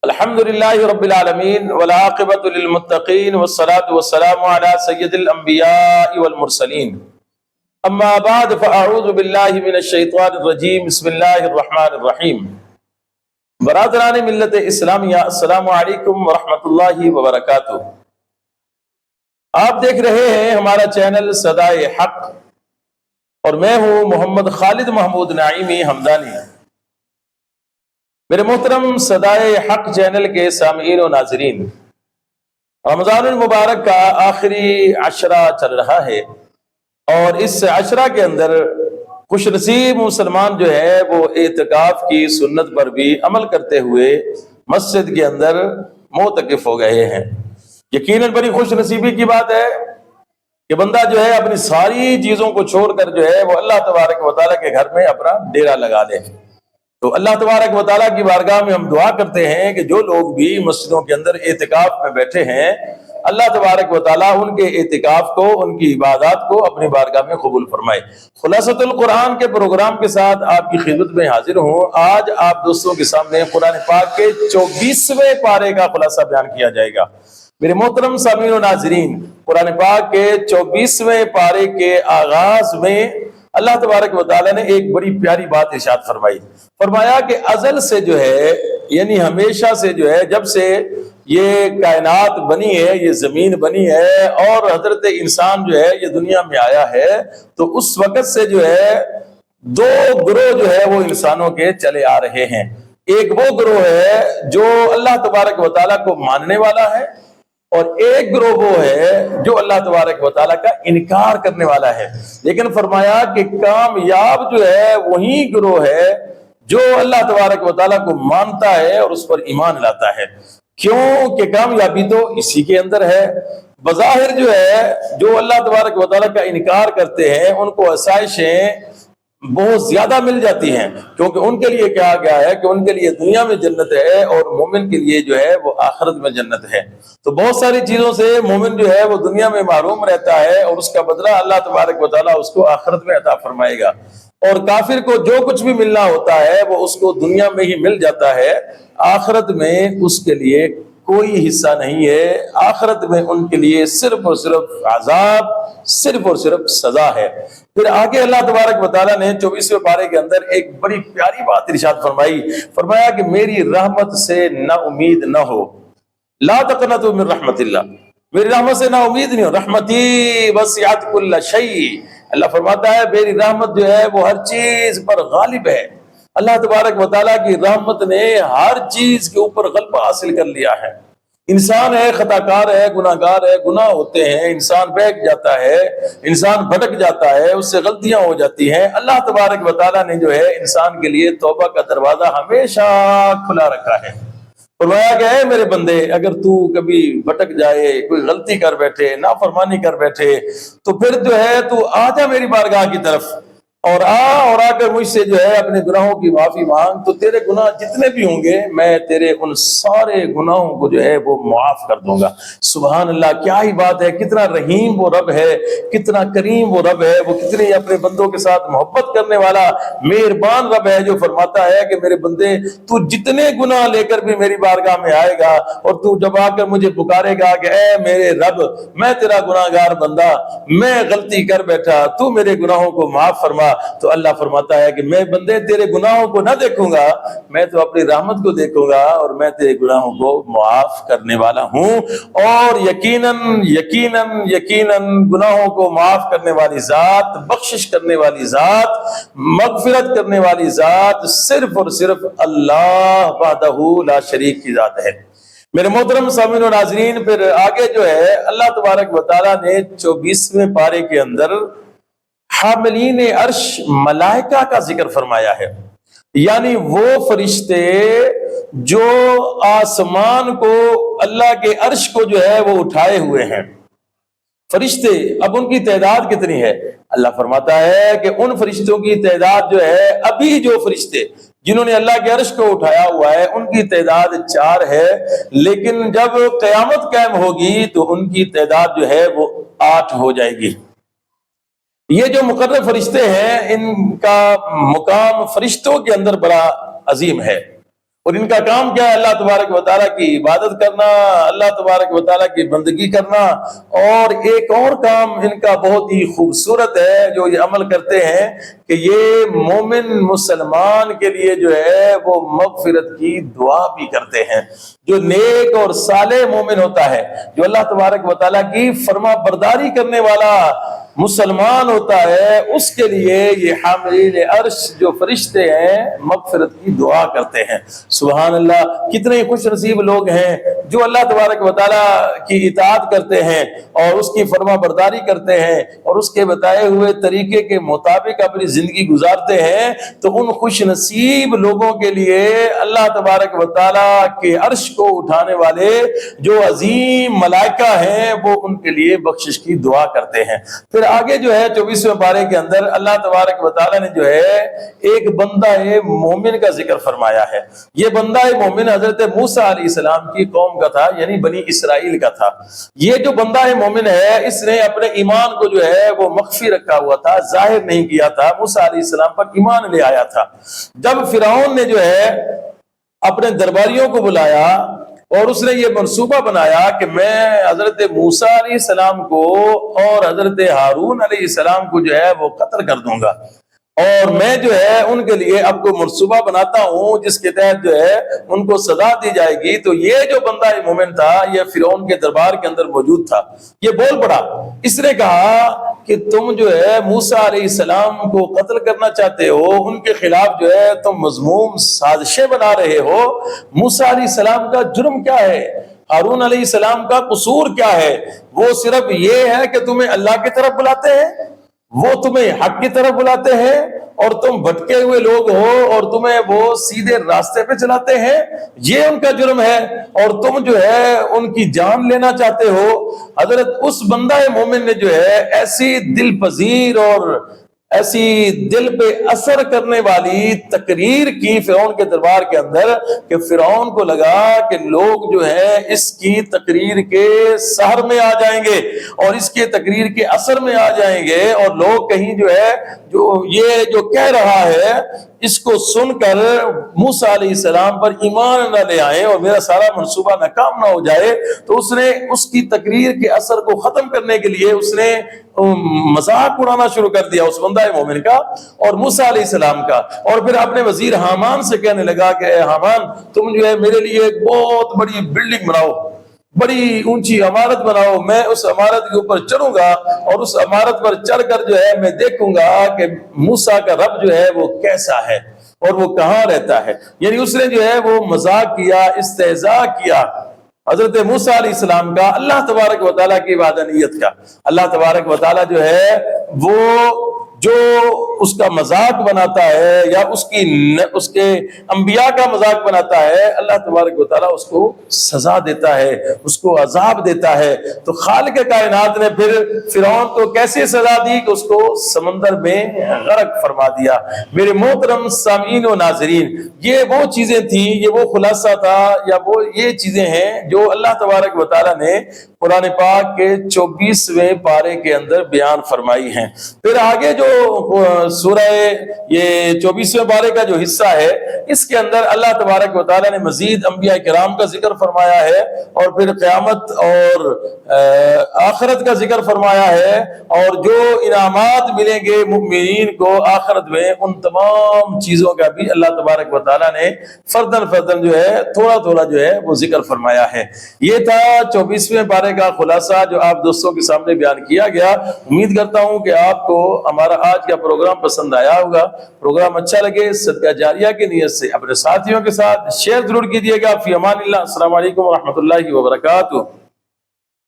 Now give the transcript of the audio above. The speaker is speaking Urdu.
الحمدللہ رب العالمین والعاقبۃ للمتقین والصلاة والسلام علی سید الانبیاء والمرسلین اما بعد فاعوذ باللہ من الشیطان الرجیم بسم اللہ الرحمن الرحیم۔ برادران ملت اسلامیہ، السلام علیکم ورحمۃ اللہ وبرکاتہ۔ آپ دیکھ رہے ہیں ہمارا چینل صدائے حق اور میں ہوں محمد خالد محمود نعیمی حمدانی۔ میرے محترم صدائے حق چینل کے سامعین و ناظرین، رمضان المبارک کا آخری عشرہ چل رہا ہے اور اس عشرہ کے اندر خوش نصیب مسلمان جو ہے وہ اعتکاف کی سنت پر بھی عمل کرتے ہوئے مسجد کے اندر معتکف ہو گئے ہیں۔ یقیناً بڑی خوش نصیبی کی بات ہے کہ بندہ جو ہے اپنی ساری چیزوں کو چھوڑ کر جو ہے وہ اللہ تبارک و تعالیٰ کے گھر میں اپنا ڈیرا لگا لے۔ تو اللہ تبارک و تعالیٰ کی بارگاہ میں ہم دعا کرتے ہیں کہ جو لوگ بھی مسجدوں کے اندر اعتکاف میں بیٹھے ہیں، اللہ تبارک و تعالیٰ ان کے اعتکاف کو، ان کی عبادات کو اپنی بارگاہ میں قبول فرمائے۔ خلاصۃ القرآن کے پروگرام کے ساتھ آپ کی خدمت میں حاضر ہوں۔ آج آپ دوستوں کے سامنے قرآن پاک کے 24ویں پارے کا خلاصہ بیان کیا جائے گا۔ میرے محترم سامعین و ناظرین، قرآن پاک کے 24ویں پارے کے آغاز میں اللہ تبارک و تعالیٰ نے ایک بڑی پیاری بات ارشاد فرمایا کہ ازل سے جو ہے، یعنی ہمیشہ سے جو ہے، جب سے یہ کائنات بنی ہے، یہ زمین بنی ہے اور حضرت انسان جو ہے یہ دنیا میں آیا ہے، تو اس وقت سے جو ہے دو گروہ جو ہے وہ انسانوں کے چلے آ رہے ہیں۔ ایک وہ گروہ ہے جو اللہ تبارک و تعالیٰ کو ماننے والا ہے، اور ایک گروہ وہ ہے جو اللہ تبارک و تعالیٰ کا انکار کرنے والا ہے۔ لیکن فرمایا کہ کامیاب جو ہے وہی گروہ ہے جو اللہ تبارک و تعالیٰ کو مانتا ہے اور اس پر ایمان لاتا ہے۔ کیوں کہ کامیابی تو اسی کے اندر ہے۔ بظاہر جو ہے جو اللہ تبارک و تعالیٰ کا انکار کرتے ہیں ان کو آسائشیں بہت زیادہ مل جاتی ہیں، کیونکہ ان کے لیے کہا گیا ہے کہ ان کے لیے دنیا میں جنت ہے اور مومن کے لیے جو ہے وہ آخرت میں جنت ہے۔ تو بہت ساری چیزوں سے مومن جو ہے وہ دنیا میں محروم رہتا ہے اور اس کا بدلہ اللہ تبارک و تعالیٰ اس کو آخرت میں عطا فرمائے گا، اور کافر کو جو کچھ بھی ملنا ہوتا ہے وہ اس کو دنیا میں ہی مل جاتا ہے، آخرت میں اس کے لیے کوئی حصہ نہیں ہے۔ آخرت میں ان کے لیے صرف اور صرف عذاب، صرف اور صرف سزا ہے۔ پھر آگے اللہ تبارک و تعالیٰ نے 24ویں پارے کے اندر ایک بڑی پیاری بات ارشاد فرمایا کہ میری رحمت سے نا امید نہ ہو، لا تقنطوا من رحمت اللہ، میری رحمت سے نا امید نہیں ہو، رحمتی وسعت کل شیء۔ اللہ فرماتا ہے میری رحمت جو ہے وہ ہر چیز پر غالب ہے۔ اللہ تبارک و تعالیٰ کی رحمت نے ہر چیز کے اوپر غلبہ حاصل کر لیا ہے۔ انسان ہے، خطا کار ہے، گناہ گار ہے، گناہ ہوتے ہیں، انسان بہک جاتا ہے، انسان بھٹک جاتا ہے، اس سے غلطیاں ہو جاتی ہیں۔ اللہ تبارک و تعالیٰ نے جو ہے انسان کے لیے توبہ کا دروازہ ہمیشہ کھلا رکھا ہے۔ فرمایا کہ اے میرے بندے، اگر تو کبھی بھٹک جائے، کوئی غلطی کر بیٹھے، نافرمانی کر بیٹھے، تو پھر جو ہے تو آ جا میری بارگاہ کی طرف اور آ کر مجھ سے جو ہے اپنے گناہوں کی معافی مانگ، تو تیرے گناہ جتنے بھی ہوں گے میں تیرے ان سارے گناہوں کو جو ہے وہ معاف کر دوں گا۔ سبحان اللہ، کیا ہی بات ہے، کتنا رحیم وہ رب ہے، کتنا کریم وہ رب ہے، وہ کتنے اپنے بندوں کے ساتھ محبت کرنے والا مہربان رب ہے، جو فرماتا ہے کہ میرے بندے تو جتنے گناہ لے کر بھی میری بارگاہ میں آئے گا اور تو جب آ کر مجھے پکارے گا کہ اے میرے رب، میں تیرا گناہ گار بندہ، میں غلطی کر بیٹھا، تو میرے گناہوں کو معاف فرما، تو اللہ فرماتا ہے کہ میں بندے تیرے گناہوں کو نہ دیکھوں گا، میں تو اپنی رحمت کو دیکھوں گا اور میں تیرے گناہوں کو معاف کرنے والا ہوں۔ اور یقیناً گناہوں کو معاف کرنے والی ذات، بخشش کرنے والی ذات، مغفرت کرنے والی ذات صرف اور صرف اللہ وحدہ لا شریک کی ذات ہے۔ میرے محترم سامعین و ناظرین، پھر آگے جو ہے اللہ تبارک و تعالیٰ نے 24ویں پارے کے اندر حاملین عرش ملائکہ کا ذکر فرمایا ہے، یعنی وہ فرشتے جو آسمان کو، اللہ کے عرش کو جو ہے وہ اٹھائے ہوئے ہیں۔ فرشتے، اب ان کی تعداد کتنی ہے؟ اللہ فرماتا ہے کہ ان فرشتوں کی تعداد جو ہے، ابھی جو فرشتے جنہوں نے اللہ کے عرش کو اٹھایا ہوا ہے ان کی تعداد 4 ہے، لیکن جب قیامت قائم ہوگی تو ان کی تعداد جو ہے وہ 8 ہو جائے گی۔ یہ جو مقرر فرشتے ہیں ان کا مقام فرشتوں کے اندر بڑا عظیم ہے، اور ان کا کام کیا ہے؟ اللہ تبارک و تعالیٰ کی عبادت کرنا، اللہ تبارک و تعالیٰ کی بندگی کرنا۔ اور ایک اور کام ان کا بہت ہی خوبصورت ہے جو یہ عمل کرتے ہیں کہ یہ مومن مسلمان کے لیے جو ہے وہ مغفرت کی دعا بھی کرتے ہیں۔ جو نیک اور صالح مومن ہوتا ہے، جو اللہ تبارک و تعالیٰ کی فرما برداری کرنے والا مسلمان ہوتا ہے، اس کے لیے یہ حاملین عرش جو فرشتے ہیں مغفرت کی دعا کرتے ہیں۔ سبحان اللہ، کتنے خوش نصیب لوگ ہیں جو اللہ تبارک و تعالیٰ کی اطاعت کرتے ہیں اور اس کی فرما برداری کرتے ہیں اور اس کے بتائے ہوئے طریقے کے مطابق اپنی زندگی گزارتے ہیں۔ تو ان خوش نصیب لوگوں کے لیے اللہ تبارک و تعالیٰ کے عرش کو اٹھانے والے جو عظیم ملائکہ ہیں وہ ان کے لیے بخشش کی دعا کرتے ہیں۔ پھر آگے جو ہے 24ویں پارے کے اندر اللہ تبارک و تعالیٰ نے جو ہے ایک بندہ مومن کا ذکر فرمایا ہے۔ یہ بندہ مومن حضرت موسیٰ علیہ السلام کی قوم کا تھا، یعنی بنی اسرائیل کا تھا۔ یہ جو بندہ مومن ہے اس نے اپنے ایمان کو جو ہے وہ مخفی رکھا ہوا تھا، ظاہر نہیں کیا تھا، موسیٰ علیہ السلام پر ایمان لے آیا تھا۔ جب فرعون نے جو ہے اپنے درباریوں کو بلایا اور اس نے یہ منصوبہ بنایا کہ میں حضرت موسیٰ علیہ السلام کو اور حضرت ہارون علیہ السلام کو جو ہے وہ قتل کر دوں گا، اور میں جو ہے ان کے لیے اب کو منصوبہ بناتا ہوں جس کے تحت جو ہے ان کو سزا دی جائے گی۔ تو یہ جو بندہ مومن تھا یہ فرعون کے دربار کے اندر موجود تھا، یہ بول پڑا، اس نے کہا کہ تم جو ہے موسیٰ علیہ السلام کو قتل کرنا چاہتے ہو، ان کے خلاف جو ہے تم مذموم سازشیں بنا رہے ہو۔ موسیٰ علیہ السلام کا جرم کیا ہے؟ ہارون علیہ السلام کا قصور کیا ہے؟ وہ صرف یہ ہے کہ تمہیں اللہ کی طرف بلاتے ہیں، وہ تمہیں حق کی طرف بلاتے ہیں، اور تم بھٹکے ہوئے لوگ ہو اور تمہیں وہ سیدھے راستے پہ چلاتے ہیں، یہ ان کا جرم ہے، اور تم جو ہے ان کی جان لینا چاہتے ہو۔ حضرت اس بندہ مومن نے جو ہے ایسی دل پذیر اور ایسی دل پہ اثر کرنے والی تقریر کی فرعون کے دربار کے اندر کہ فرعون کو لگا کہ لوگ جو ہے اس کی تقریر کے سحر میں آ جائیں گے اور اس کے تقریر کے اثر میں آ جائیں گے، اور لوگ کہیں جو ہے یہ جو کہہ رہا ہے اس کو سن کر موسیٰ علیہ السلام پر ایمان نہ لے آئیں اور میرا سارا منصوبہ ناکام نہ ہو جائے۔ تو اس نے اس کی تقریر کے اثر کو ختم کرنے کے لیے اس نے مذاق اڑانا شروع کر دیا اس بندہ مومن کا اور موسیٰ علیہ السلام کا، اور پھر اپنے وزیر حامان سے کہنے لگا کہ اے حامان، تم جو ہے میرے لیے ایک بہت بڑی بلڈنگ بناؤ، بڑی اونچی عمارت بناؤ، میں اس عمارت کے اوپر چڑھوں گا اور اس عمارت پر چڑھ کر جو ہے میں دیکھوں گا کہ موسیٰ کا رب جو ہے وہ کیسا ہے اور وہ کہاں رہتا ہے۔ یعنی اس نے جو ہے وہ مذاق کیا، استہزاء کیا حضرت موسیٰ علیہ السلام کا، اللہ تبارک و تعالیٰ کی وحدانیت کا۔ اللہ تبارک و تعالیٰ جو ہے وہ جو اس کا مذاق بناتا ہے یا اس کے انبیاء کا مذاق بناتا ہے، اللہ تبارک و تعالیٰ اس کو سزا دیتا ہے، اس کو عذاب دیتا ہے۔ تو خالق کائنات نے پھر فرعون کو کیسے سزا دی کہ اس کو سمندر میں غرق فرما دیا۔ میرے محترم سامعین و ناظرین، یہ وہ چیزیں تھیں، یہ وہ خلاصہ تھا یا وہ یہ چیزیں ہیں جو اللہ تبارک و تعالیٰ نے قرآن پاک کے 24ویں پارے کے اندر بیان فرمائی ہیں۔ پھر آگے جو سورہ یہ 24ویں پارے کا جو حصہ ہے اس کے اندر اللہ تبارک و تعالیٰ نے مزید انبیاء کرام کا ذکر فرمایا ہے، اور پھر قیامت اور آخرت کا ذکر فرمایا ہے، اور جو انعامات ملیں گے مومنین کو آخرت میں، ان تمام چیزوں کا بھی اللہ تبارک و تعالیٰ نے فردن فردن جو ہے تھوڑا تھوڑا جو ہے وہ ذکر فرمایا ہے۔ یہ تھا 24ویں پارے کا خلاصہ جو آپ دوستوں کے سامنے بیان کیا گیا۔ امید کرتا ہوں کہ آپ کو ہمارا آج کا پروگرام پسند آیا ہوگا۔ پروگرام اچھا لگے صدقہ جاریہ کی نیت سے اپنے ساتھیوں کے ساتھ شیئر ضرور کیجیے گا۔ فی امان اللہ، السلام علیکم ورحمۃ اللہ وبرکاتہ۔